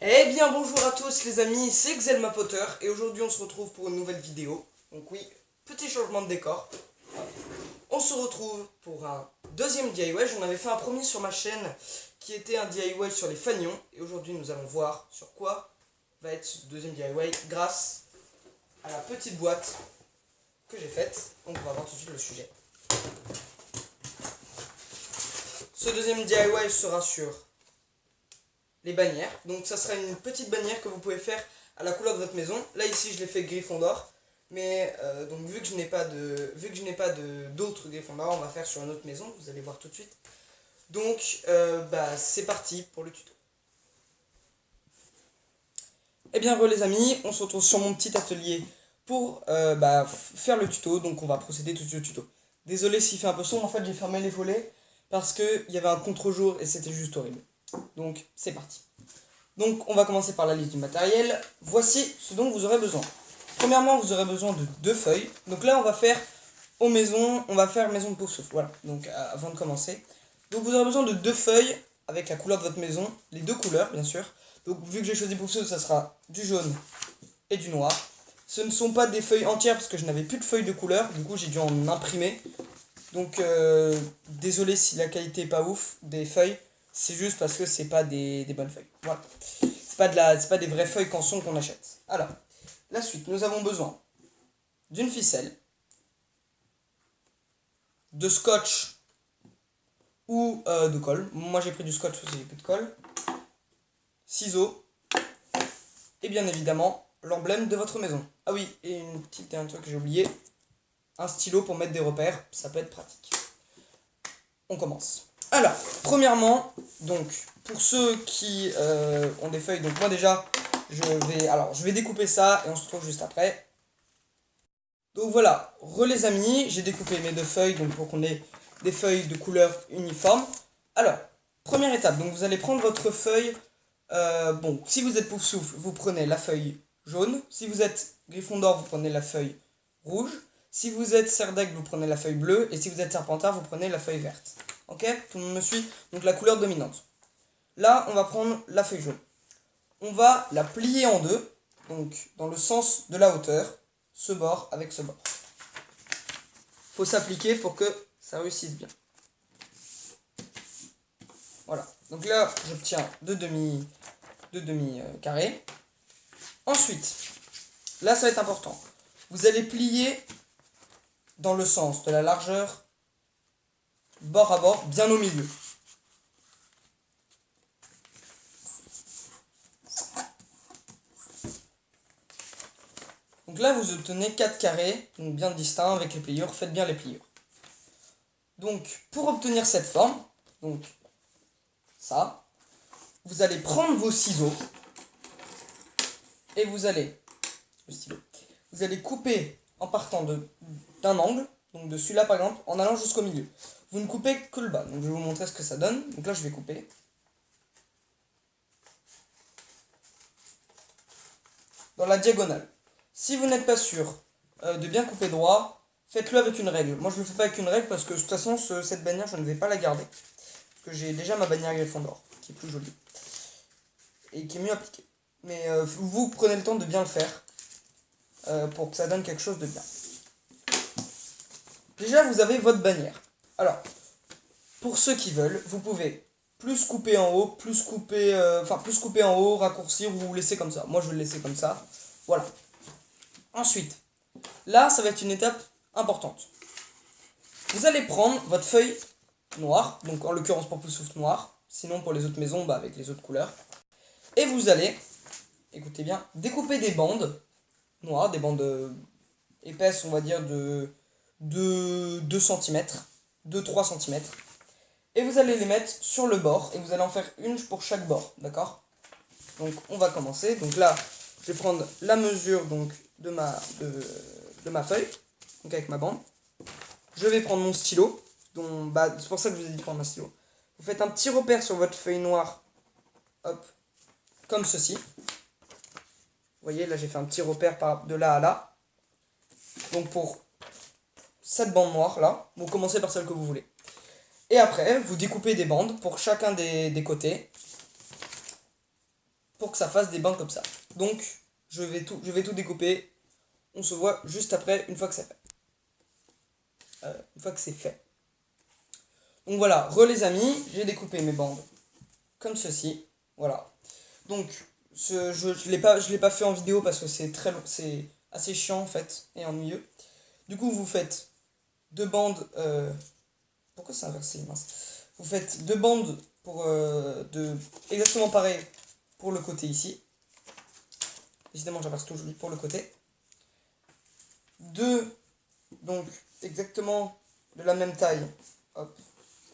Eh bien bonjour à tous les amis, c'est Xelma Potter et aujourd'hui on se retrouve pour une nouvelle vidéo. Donc oui, petit changement de décor. On se retrouve pour un deuxième DIY, j'en avais fait un premier sur ma chaîne qui était un DIY sur les fanions. Et aujourd'hui nous allons voir sur quoi va être ce deuxième DIY grâce à la petite boîte que j'ai faite. Donc on va voir tout de suite le sujet. Ce deuxième DIY sera sur les bannières. Donc ça sera une petite bannière que vous pouvez faire à la couleur de votre maison. Là ici je l'ai fait Gryffondor. Mais donc vu que je n'ai pas d'autres Gryffondor, on va faire sur une autre maison, vous allez voir tout de suite. Donc c'est parti pour le tuto. Et bien les amis, on se retrouve sur mon petit atelier pour faire le tuto. Donc on va procéder tout de suite au tuto. Désolé s'il fait un peu sombre, en fait j'ai fermé les volets parce qu'il y avait un contre-jour et c'était juste horrible. Donc c'est parti. Donc on va commencer par la liste du matériel. Voici ce dont vous aurez besoin. Premièrement, vous aurez besoin de 2 feuilles. Donc là on va faire maison de Poufsouffle. Voilà, donc avant de commencer. Donc vous aurez besoin de 2 feuilles avec la couleur de votre maison, les 2 couleurs bien sûr. Donc vu que j'ai choisi Poufsouffle, ça sera du jaune et du noir. Ce ne sont pas des feuilles entières parce que je n'avais plus de feuilles de couleur, du coup j'ai dû en imprimer. Donc désolé si la qualité est pas ouf des feuilles. C'est juste parce que c'est pas des bonnes feuilles. Voilà. C'est pas des vraies feuilles canson qu'on achète. Alors, la suite, nous avons besoin d'une ficelle, de scotch ou de colle. Moi j'ai pris du scotch parce que j'ai plus de colle. Ciseaux. Et bien évidemment, l'emblème de votre maison. Ah oui, et une petite dernière truc que j'ai oublié. Un stylo pour mettre des repères, ça peut être pratique. On commence. Alors, premièrement, donc, pour ceux qui ont des feuilles, donc moi déjà, je vais découper ça et on se retrouve juste après. Donc voilà, les amis, j'ai découpé mes 2 feuilles, donc pour qu'on ait des feuilles de couleur uniforme. Alors, première étape, donc vous allez prendre votre feuille, si vous êtes Poufsouffle, vous prenez la feuille jaune. Si vous êtes Gryffondor, vous prenez la feuille rouge. Si vous êtes Serdaigle, vous prenez la feuille bleue. Et si vous êtes Serpentard, vous prenez la feuille verte. Ok? Tout le monde me suit? Donc la couleur dominante. Là, on va prendre la feuille jaune. On va la plier en 2, donc dans le sens de la hauteur, ce bord avec ce bord. Faut s'appliquer pour que ça réussisse bien. Voilà. Donc là, j'obtiens 2 demi carrés. Ensuite, là, ça va être important. Vous allez plier dans le sens de la largeur, bord à bord, bien au milieu. Donc là, vous obtenez 4 carrés, donc bien distincts avec les pliures. Faites bien les pliures. Donc, pour obtenir cette forme, donc ça, vous allez prendre vos ciseaux et vous allez, le stylo, vous allez couper en partant d'un angle, donc de celui-là par exemple, en allant jusqu'au milieu. Vous ne coupez que le bas, donc je vais vous montrer ce que ça donne. Donc là, je vais couper. Dans la diagonale. Si vous n'êtes pas sûr de bien couper droit, faites-le avec une règle. Moi je ne le fais pas avec une règle parce que de toute façon cette bannière je ne vais pas la garder. Parce que j'ai déjà ma bannière Gryffondor qui est plus jolie. Et qui est mieux appliquée. Mais vous prenez le temps de bien le faire pour que ça donne quelque chose de bien. Déjà vous avez votre bannière. Alors, pour ceux qui veulent, vous pouvez plus couper en haut, plus couper en haut, raccourcir ou laisser comme ça. Moi je vais le laisser comme ça. Voilà. Ensuite, là, ça va être une étape importante. Vous allez prendre votre feuille noire, donc en l'occurrence pour Poufsouffle noir, sinon pour les autres maisons, avec les autres couleurs. Et vous allez, écoutez bien, découper des bandes noires, des bandes épaisses, on va dire de 2 cm, 2-3 cm. Et vous allez les mettre sur le bord, et vous allez en faire une pour chaque bord, d'accord? Donc on va commencer. Donc là, je vais prendre la mesure donc, de ma feuille, donc avec ma bande. Je vais prendre mon stylo, c'est pour ça que je vous ai dit de prendre un stylo. Vous faites un petit repère sur votre feuille noire, hop, comme ceci. Vous voyez, là j'ai fait un petit repère de là à là. Donc pour cette bande noire là, vous commencez par celle que vous voulez. Et après, vous découpez des bandes pour chacun des côtés. pour que ça fasse des bandes comme ça. Donc je vais tout découper. On se voit juste après, une fois que c'est fait. Donc voilà, les amis, j'ai découpé mes bandes comme ceci. Voilà. Donc je l'ai pas fait en vidéo parce que c'est assez chiant en fait et ennuyeux. Du coup vous faites deux bandes. Pourquoi c'est inversé, mince. Vous faites deux bandes pour exactement pareil pour le côté ici. Évidemment j'inverse toujours pour le côté. Deux, donc exactement de la même taille. Hop.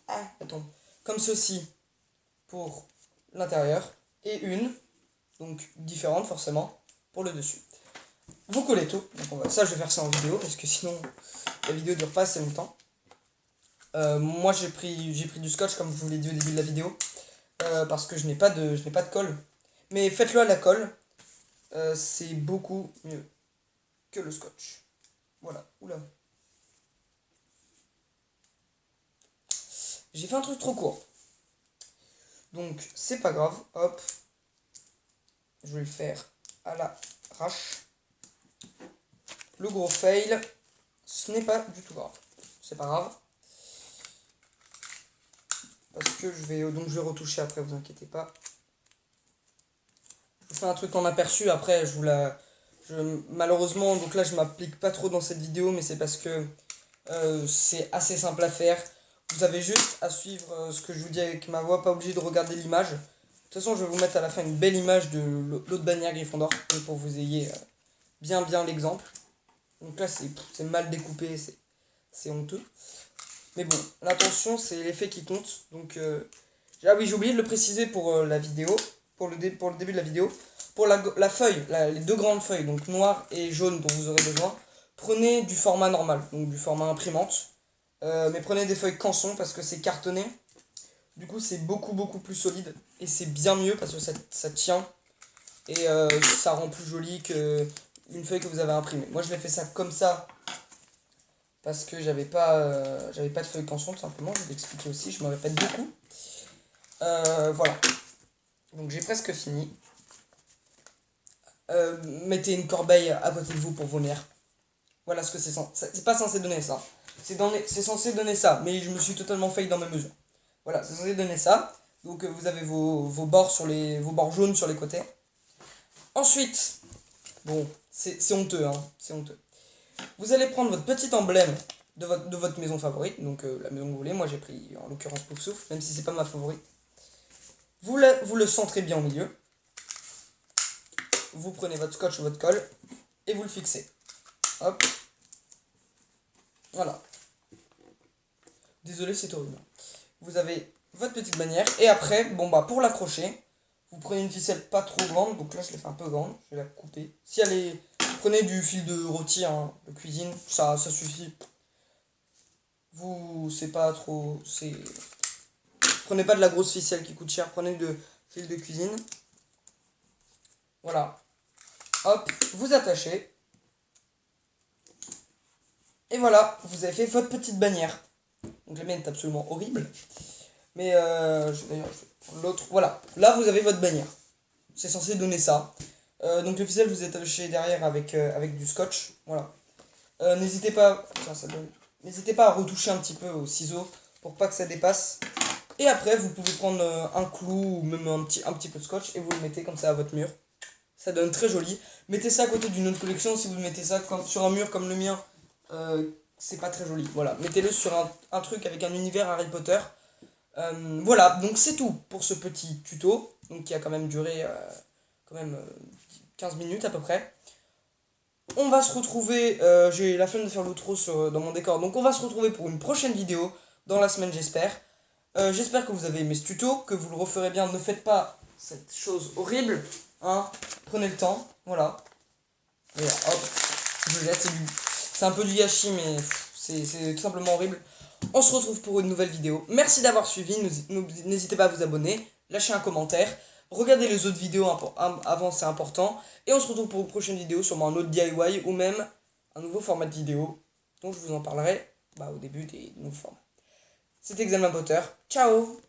Ah, attends. Comme ceci pour l'intérieur. Et une, donc différente forcément, pour le dessus. Vous collez tout. Donc ça je vais faire ça en vidéo parce que sinon la vidéo dure pas assez longtemps. Moi j'ai pris du scotch comme je vous l'ai dit au début de la vidéo. Parce que je n'ai pas de colle. Mais faites-le à la colle. C'est beaucoup mieux que le scotch. Voilà. Oula. J'ai fait un truc trop court. Donc c'est pas grave. Hop. Je vais le faire à l'arrache. Le gros fail, ce n'est pas du tout grave. C'est pas grave. Parce que je vais retoucher après, vous inquiétez pas. Je fais un truc en aperçu, après malheureusement, donc là je m'applique pas trop dans cette vidéo, mais c'est parce que c'est assez simple à faire. Vous avez juste à suivre ce que je vous dis avec ma voix, pas obligé de regarder l'image. De toute façon, je vais vous mettre à la fin une belle image de l'autre bannière Gryffondor pour que vous ayez bien l'exemple. Donc là, c'est mal découpé, c'est honteux. Mais bon, l'attention, c'est l'effet qui compte. Donc, ah oui, j'ai oublié de le préciser pour la vidéo, pour le début de la vidéo. Pour la feuille, les deux grandes feuilles, donc noire et jaune dont vous aurez besoin, prenez du format normal, donc du format imprimante. Mais prenez des feuilles canson parce que c'est cartonné. Du coup, c'est beaucoup plus solide. Et c'est bien mieux parce que ça tient. Et ça rend plus joli qu'une feuille que vous avez imprimée. Moi, je l'ai fait ça comme ça. Parce que j'avais pas de feuille canson, tout simplement. Je vais l'expliquer aussi, je me répète beaucoup. Voilà. Donc, j'ai presque fini. Mettez une corbeille à côté de vous pour vos nerfs. Voilà ce que c'est pas censé donner ça. C'est censé donner ça, mais je me suis totalement failli dans mes mesures. Voilà, c'est censé donner ça. Donc vous avez vos bords vos bords jaunes sur les côtés. Ensuite, bon, c'est honteux, hein, c'est honteux. Vous allez prendre votre petit emblème de votre maison favorite, donc la maison que vous voulez. Moi j'ai pris en l'occurrence Poufsouffle, même si c'est pas ma favorite. Vous le centrez bien au milieu. Vous prenez votre scotch ou votre colle et vous le fixez. Hop. Voilà. Désolé, c'est horrible. Vous avez votre petite bannière. Et après, pour l'accrocher, vous prenez une ficelle pas trop grande. Donc là, je l'ai fait un peu grande. Je vais la couper. Si elle est... Prenez du fil de rôti, hein, de cuisine. Ça suffit. C'est pas trop... Prenez pas de la grosse ficelle qui coûte cher. Prenez du fil de cuisine. Voilà. Hop, vous attachez. Et voilà, vous avez fait votre petite bannière. Donc la mienne est absolument horrible. Mais l'autre, voilà. Là, vous avez votre bannière. C'est censé donner ça. Donc le ficelle, vous attachez derrière avec du scotch. Voilà. N'hésitez pas... N'hésitez pas à retoucher un petit peu au ciseau pour pas que ça dépasse. Et après, vous pouvez prendre un clou ou même un petit peu de scotch et vous le mettez comme ça à votre mur. Ça donne très joli. Mettez ça à côté d'une autre collection. Si vous mettez ça sur un mur comme le mien, c'est pas très joli. Voilà, mettez-le sur un truc avec un univers Harry Potter. Voilà, donc c'est tout pour ce petit tuto. Donc qui a quand même duré 15 minutes à peu près. On va se retrouver, j'ai la flemme de faire l'outro dans mon décor. Donc on va se retrouver pour une prochaine vidéo dans la semaine j'espère. J'espère que vous avez aimé ce tuto, que vous le referez bien. Ne faites pas cette chose horrible. Hein, prenez le temps, voilà. Et hop, je jette, c'est un peu du gâchis, mais c'est tout simplement horrible. On se retrouve pour une nouvelle vidéo. Merci d'avoir suivi, n'hésitez pas à vous abonner, lâcher un commentaire, regardez les autres vidéos avant, c'est important. Et on se retrouve pour une prochaine vidéo, sûrement un autre DIY ou même un nouveau format de vidéo, dont je vous en parlerai au début des nouveaux formats. C'était Examen Potter, ciao!